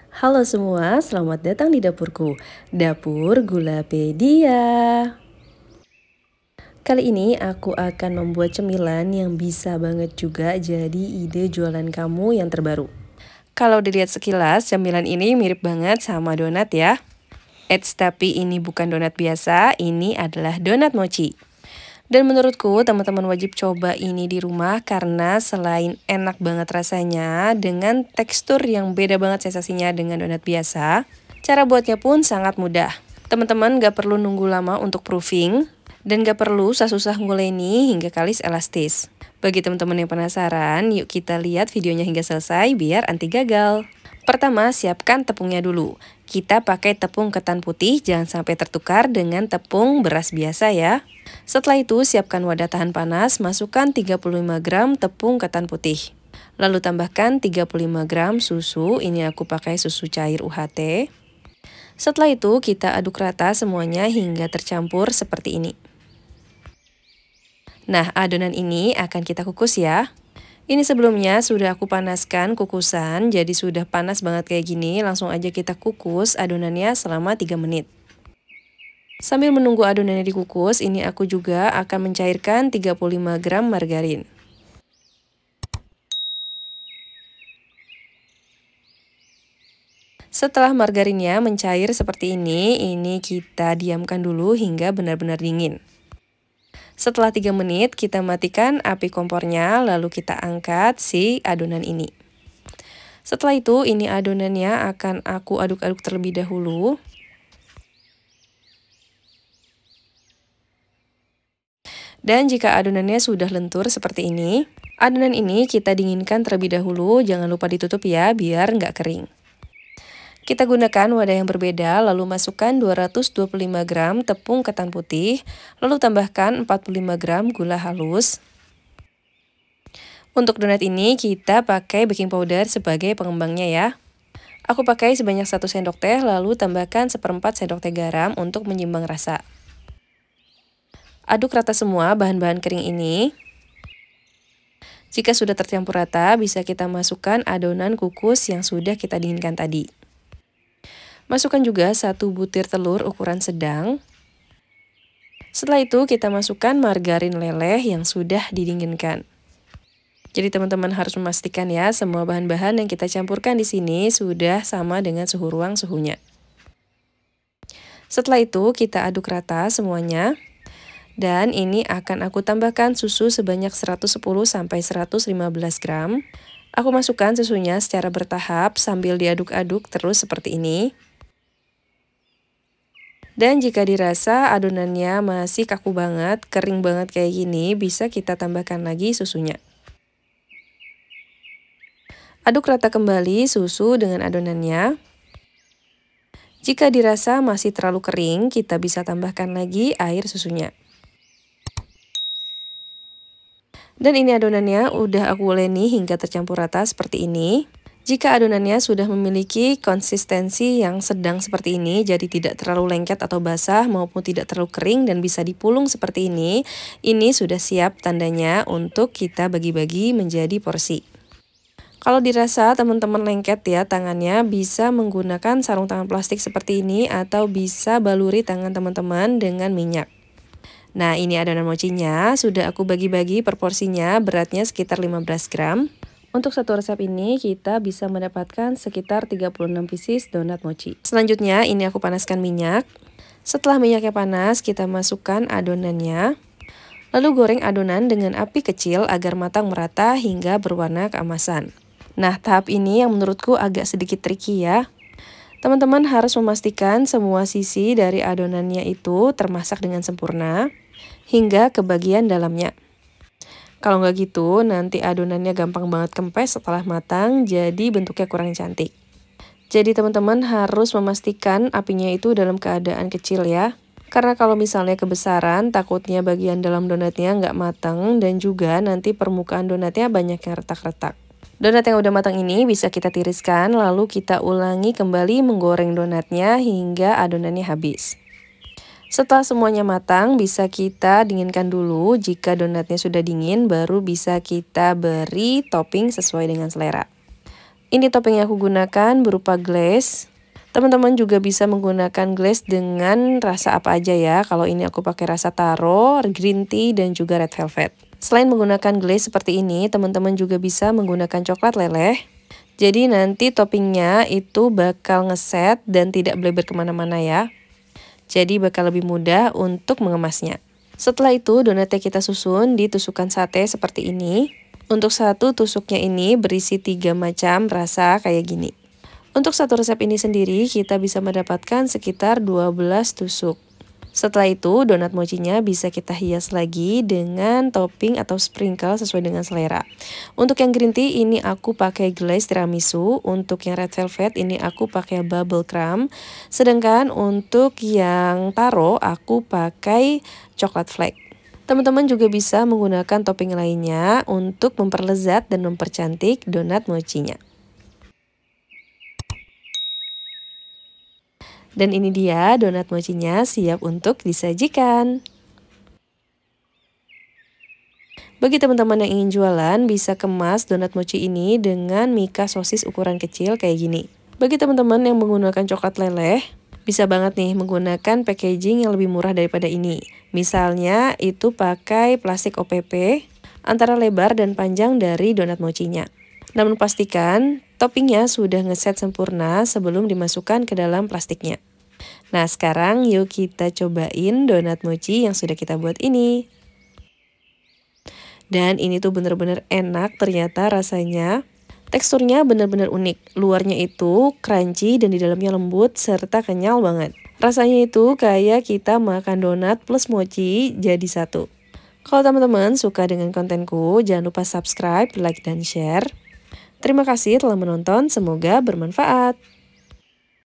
Halo semua, selamat datang di dapurku, Dapur Gulapedia. Kali ini aku akan membuat cemilan yang bisa banget juga jadi ide jualan kamu yang terbaru. Kalau dilihat sekilas, cemilan ini mirip banget sama donat ya. Eits, tapi ini bukan donat biasa, ini adalah donat mochi. Dan menurutku teman-teman wajib coba ini di rumah karena selain enak banget rasanya dengan tekstur yang beda banget sensasinya dengan donat biasa, cara buatnya pun sangat mudah. Teman-teman gak perlu nunggu lama untuk proofing dan gak perlu susah-susah nguleni hingga kalis elastis. Bagi teman-teman yang penasaran, yuk kita lihat videonya hingga selesai biar anti gagal. Pertama, siapkan tepungnya dulu. Kita pakai tepung ketan putih, jangan sampai tertukar dengan tepung beras biasa ya. Setelah itu, siapkan wadah tahan panas, masukkan 35 gram tepung ketan putih. Lalu tambahkan 35 gram susu, ini aku pakai susu cair UHT. Setelah itu, kita aduk rata semuanya hingga tercampur seperti ini. Nah, adonan ini akan kita kukus ya. Ini sebelumnya sudah aku panaskan kukusan, jadi sudah panas banget kayak gini, langsung aja kita kukus adonannya selama 3 menit. Sambil menunggu adonannya dikukus, ini aku juga akan mencairkan 35 gram margarin. Setelah margarinnya mencair seperti ini kita diamkan dulu hingga benar-benar dingin. Setelah 3 menit, kita matikan api kompornya, lalu kita angkat si adonan ini. Setelah itu, ini adonannya akan aku aduk-aduk terlebih dahulu. Dan jika adonannya sudah lentur seperti ini, adonan ini kita dinginkan terlebih dahulu, jangan lupa ditutup ya, biar nggak kering. Kita gunakan wadah yang berbeda, lalu masukkan 225 gram tepung ketan putih, lalu tambahkan 45 gram gula halus. Untuk donat ini kita pakai baking powder sebagai pengembangnya ya. Aku pakai sebanyak 1 sendok teh, lalu tambahkan 1/4 sendok teh garam untuk menyimbang rasa. Aduk rata semua bahan-bahan kering ini. Jika sudah tercampur rata, bisa kita masukkan adonan kukus yang sudah kita dinginkan tadi. Masukkan juga 1 butir telur ukuran sedang. Setelah itu kita masukkan margarin leleh yang sudah didinginkan. Jadi teman-teman harus memastikan ya semua bahan-bahan yang kita campurkan di sini sudah sama dengan suhu ruang suhunya. Setelah itu kita aduk rata semuanya. Dan ini akan aku tambahkan susu sebanyak 110–115 gram. Aku masukkan susunya secara bertahap sambil diaduk-aduk terus seperti ini. Dan jika dirasa adonannya masih kaku banget, kering banget kayak gini, bisa kita tambahkan lagi susunya. Aduk rata kembali susu dengan adonannya. Jika dirasa masih terlalu kering, kita bisa tambahkan lagi air susunya. Dan ini adonannya udah aku uleni hingga tercampur rata seperti ini. Jika adonannya sudah memiliki konsistensi yang sedang seperti ini, jadi tidak terlalu lengket atau basah maupun tidak terlalu kering dan bisa dipulung seperti ini sudah siap tandanya untuk kita bagi-bagi menjadi porsi. Kalau dirasa teman-teman lengket ya tangannya, bisa menggunakan sarung tangan plastik seperti ini atau bisa baluri tangan teman-teman dengan minyak. Nah, ini adonan mochinya, sudah aku bagi-bagi per porsinya, beratnya sekitar 15 gram. Untuk satu resep ini, kita bisa mendapatkan sekitar 36 pieces donat mochi. Selanjutnya, ini aku panaskan minyak. Setelah minyaknya panas, kita masukkan adonannya. Lalu goreng adonan dengan api kecil agar matang merata hingga berwarna keemasan. Nah, tahap ini yang menurutku agak sedikit tricky ya. Teman-teman harus memastikan semua sisi dari adonannya itu termasak dengan sempurna hingga ke bagian dalamnya. Kalau nggak gitu, nanti adonannya gampang banget kempes setelah matang, jadi bentuknya kurang cantik. Jadi teman-teman harus memastikan apinya itu dalam keadaan kecil ya. Karena kalau misalnya kebesaran, takutnya bagian dalam donatnya nggak matang dan juga nanti permukaan donatnya banyak yang retak-retak. Donat yang udah matang ini bisa kita tiriskan, lalu kita ulangi kembali menggoreng donatnya hingga adonannya habis. Setelah semuanya matang, bisa kita dinginkan dulu. Jika donatnya sudah dingin, baru bisa kita beri topping sesuai dengan selera. Ini topping yang aku gunakan berupa glaze. Teman-teman juga bisa menggunakan glaze dengan rasa apa aja ya. Kalau ini aku pakai rasa taro, green tea, dan juga red velvet. Selain menggunakan glaze seperti ini, teman-teman juga bisa menggunakan coklat leleh. Jadi nanti toppingnya itu bakal ngeset dan tidak bleber kemana-mana ya. Jadi bakal lebih mudah untuk mengemasnya. Setelah itu donatnya kita susun di tusukan sate seperti ini. Untuk satu tusuknya ini berisi 3 macam rasa kayak gini. Untuk satu resep ini sendiri kita bisa mendapatkan sekitar 12 tusuk. Setelah itu donat mochinya bisa kita hias lagi dengan topping atau sprinkle sesuai dengan selera. Untuk yang green tea ini aku pakai glaze tiramisu, untuk yang red velvet ini aku pakai bubble crumb, sedangkan untuk yang taro aku pakai coklat flake. Teman-teman juga bisa menggunakan topping lainnya untuk memperlezat dan mempercantik donat mochinya. Dan ini dia donat mochinya siap untuk disajikan. Bagi teman-teman yang ingin jualan, bisa kemas donat mochi ini dengan mika sosis ukuran kecil kayak gini. Bagi teman-teman yang menggunakan coklat leleh, bisa banget nih menggunakan packaging yang lebih murah daripada ini. Misalnya itu pakai plastik OPP antara lebar dan panjang dari donat mochinya. Namun pastikan toppingnya sudah ngeset sempurna sebelum dimasukkan ke dalam plastiknya. Nah sekarang yuk kita cobain donat mochi yang sudah kita buat ini. Dan ini tuh bener-bener enak ternyata rasanya. Teksturnya bener-bener unik. Luarnya itu crunchy dan di dalamnya lembut serta kenyal banget. Rasanya itu kayak kita makan donat plus mochi jadi satu. Kalau teman-teman suka dengan kontenku, jangan lupa subscribe, like, dan share. Terima kasih telah menonton, semoga bermanfaat.